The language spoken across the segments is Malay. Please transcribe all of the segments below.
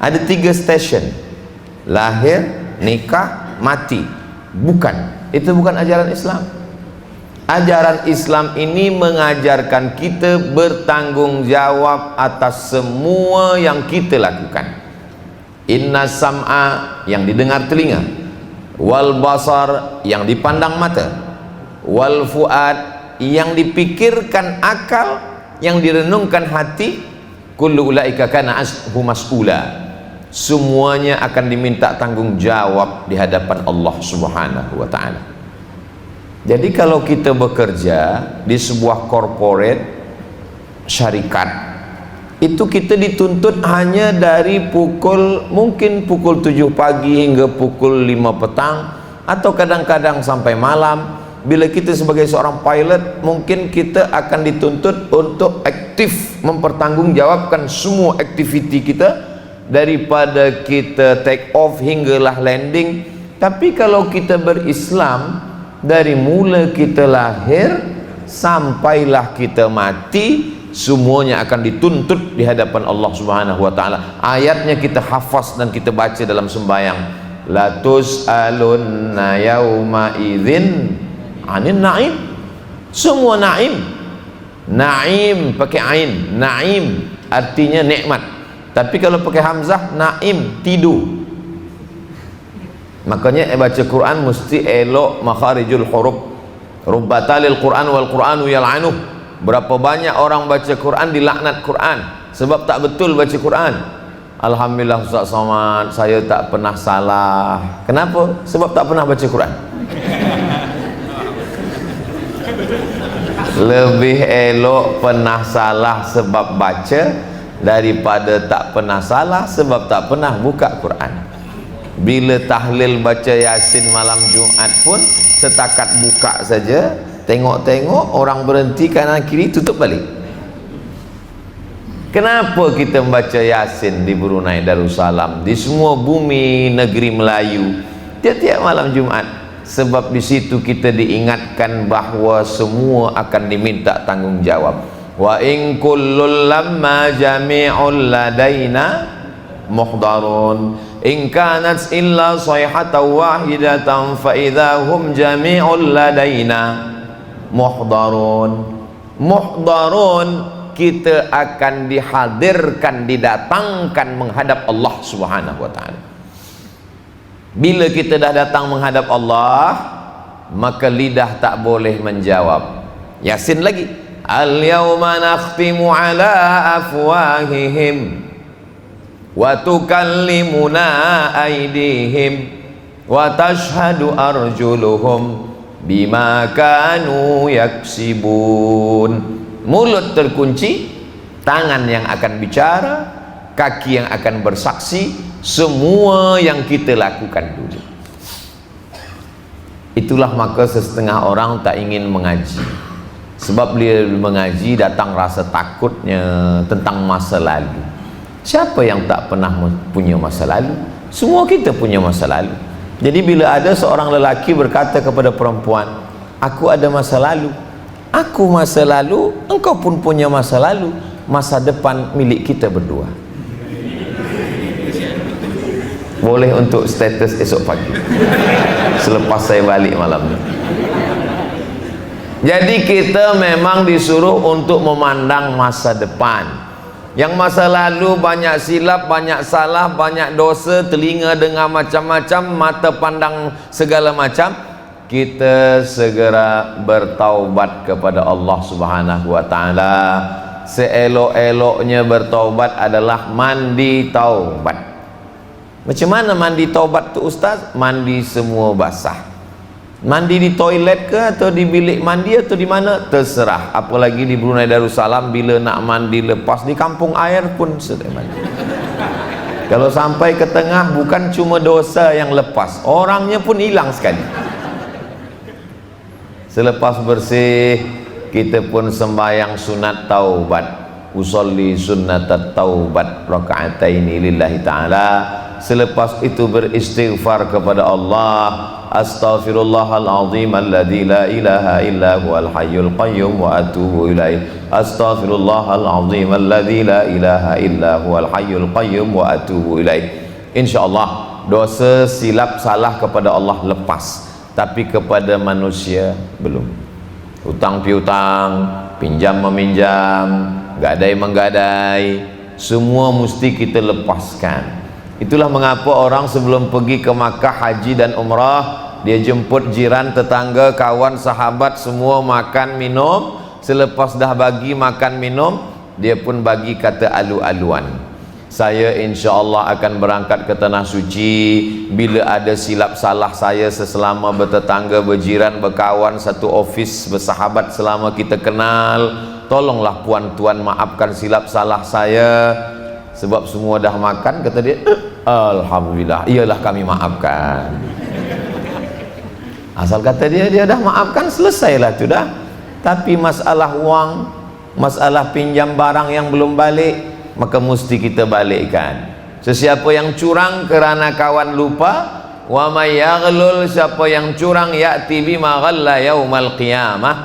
Ada 3 stesen: lahir, nikah, mati. Bukan, itu bukan ajaran Islam. Ajaran Islam ini mengajarkan kita bertanggung jawab atas semua yang kita lakukan. Inna sam'a, yang didengar telinga, wal basar, yang dipandang mata, wal fuad, yang dipikirkan akal, yang direnungkan hati, kullu ulaika kana ashu mas'ula. Semuanya akan diminta tanggung jawab di hadapan Allah Subhanahu wa ta'ala. Jadi kalau kita bekerja di sebuah corporate syarikat, itu kita dituntut hanya dari mungkin pukul 7 pagi hingga pukul 5 petang, atau kadang-kadang sampai malam. Bila kita sebagai seorang pilot, mungkin kita akan dituntut untuk aktif mempertanggungjawabkan semua aktiviti kita, daripada kita take off hinggalah landing. Tapi kalau kita berislam, dari mula kita lahir sampailah kita mati, semuanya akan dituntut di hadapan Allah Subhanahu wa ta'ala. Ayatnya kita hafaz dan kita baca dalam sembahyang. La tus'alunna yawma idzin 'anin na'im. Semua na'im. Na'im pakai ain, na'im artinya nikmat. Tapi kalau pakai hamzah, na'im tidur. Makanya baca Quran mesti elok makharijul huruf. Rubbatalil Quran wal Quranu yal'anuh. Berapa banyak orang baca Quran dilaknat Quran sebab tak betul baca Quran. Alhamdulillah Ustaz Somad, saya tak pernah salah. Kenapa? Sebab tak pernah baca Quran. Lebih elok pernah salah sebab baca daripada tak pernah salah sebab tak pernah buka Quran. Bila tahlil baca Yasin malam Jumaat pun setakat buka saja, tengok-tengok orang berhenti kanan kiri, tutup balik. Kenapa kita membaca Yasin di Brunei Darussalam, di semua bumi negeri Melayu tiap-tiap malam Jumaat? Sebab di situ kita diingatkan bahawa semua akan diminta tanggung jawab. Wa in kullul lamma jami'ul ladaina muhdarun in kanat illa sayhatan wahidatan fa idahum jami'ul ladaina muhdarun. Muhdarun, kita akan dihadirkan, didatangkan menghadap Allah Subhanahu wa ta'ala. Bila kita dah datang menghadap Allah, maka lidah tak boleh menjawab. Yasin lagi, al yawma nakhtimu ala afwahihim wa tukallimuna aydihim wa tashhadu arjuluhum bima kanu yaksibun. Mulut terkunci, tangan yang akan bicara, kaki yang akan bersaksi semua yang kita lakukan dulu. Itulah maka setengah orang tak ingin mengaji. Sebab dia mengaji datang rasa takutnya tentang masa lalu. Siapa yang tak pernah punya masa lalu? Semua kita punya masa lalu. Jadi bila ada seorang lelaki berkata kepada perempuan, aku ada masa lalu, aku masa lalu, engkau pun punya masa lalu, masa depan milik kita berdua. Boleh untuk status esok pagi selepas saya balik malam ni. Jadi kita memang disuruh untuk memandang masa depan. Yang masa lalu banyak silap, banyak salah, banyak dosa, telinga dengar macam-macam, mata pandang segala macam. Kita segera bertaubat kepada Allah Subhanahu wa ta'ala. Seelok-eloknya bertaubat adalah mandi taubat. Macam mana mandi taubat tu Ustaz? Mandi semua basah. Mandi di toilet ke atau di bilik mandi atau di mana? Terserah. Apalagi di Brunei Darussalam, bila nak mandi lepas di kampung air pun sedang mandi. Kalau sampai ke tengah, bukan cuma dosa yang lepas, orangnya pun hilang sekali. Selepas bersih, kita pun sembahyang sunat taubat. Usolli sunnatat taubat raka'ataini lillahi ta'ala selepas itu beristighfar kepada Allah. Astaghfirullahalazim alladzi la ilaha illa huwal hayyul qayyum wa atubu ilaih. Astaghfirullahalazim alladzi la ilaha illa huwal hayyul qayyum wa atubu ilaih. Insyaallah dosa silap salah kepada Allah lepas, tapi kepada manusia belum. Hutang piutang, pinjam meminjam, gadai menggadai, semua mesti kita lepaskan. Itulah mengapa orang sebelum pergi ke Makkah haji dan umrah, dia jemput jiran, tetangga, kawan, sahabat, semua makan minum. Selepas dah bagi makan minum, dia pun bagi kata alu-aluan, saya insya-Allah akan berangkat ke tanah suci. Bila ada silap salah saya selama bertetangga, berjiran, berkawan, satu ofis, bersahabat selama kita kenal, tolonglah puan tuan maafkan silap salah saya. Sebab semua dah makan, kata dia, alhamdulillah, iyalah kami maafkan. Asal kata dia dah maafkan, selesailah tu dah. Tapi masalah wang, masalah pinjam barang yang belum balik, maka mesti kita balikkan. Sesiapa yang curang kerana kawan lupa, wa may yaghlul, siapa yang curang ya'ti bima ghalla yaumal qiyamah,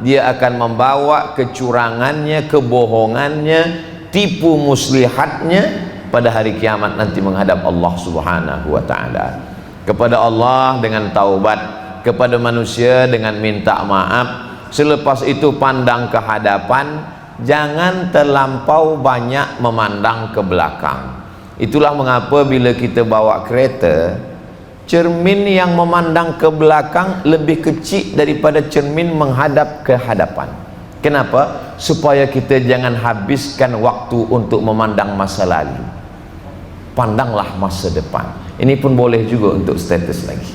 dia akan membawa kecurangannya, kebohongannya, tipu muslihatnya pada hari kiamat nanti menghadap Allah Subhanahu wa taala. Kepada Allah dengan taubat, kepada manusia dengan minta maaf. Selepas itu pandang ke hadapan, jangan terlampau banyak memandang ke belakang. Itulah mengapa bila kita bawa kereta, cermin yang memandang ke belakang lebih kecil daripada cermin menghadap ke hadapan. Kenapa? Supaya kita jangan habiskan waktu untuk memandang masa lalu. Pandanglah masa depan. Ini pun boleh juga untuk status lagi.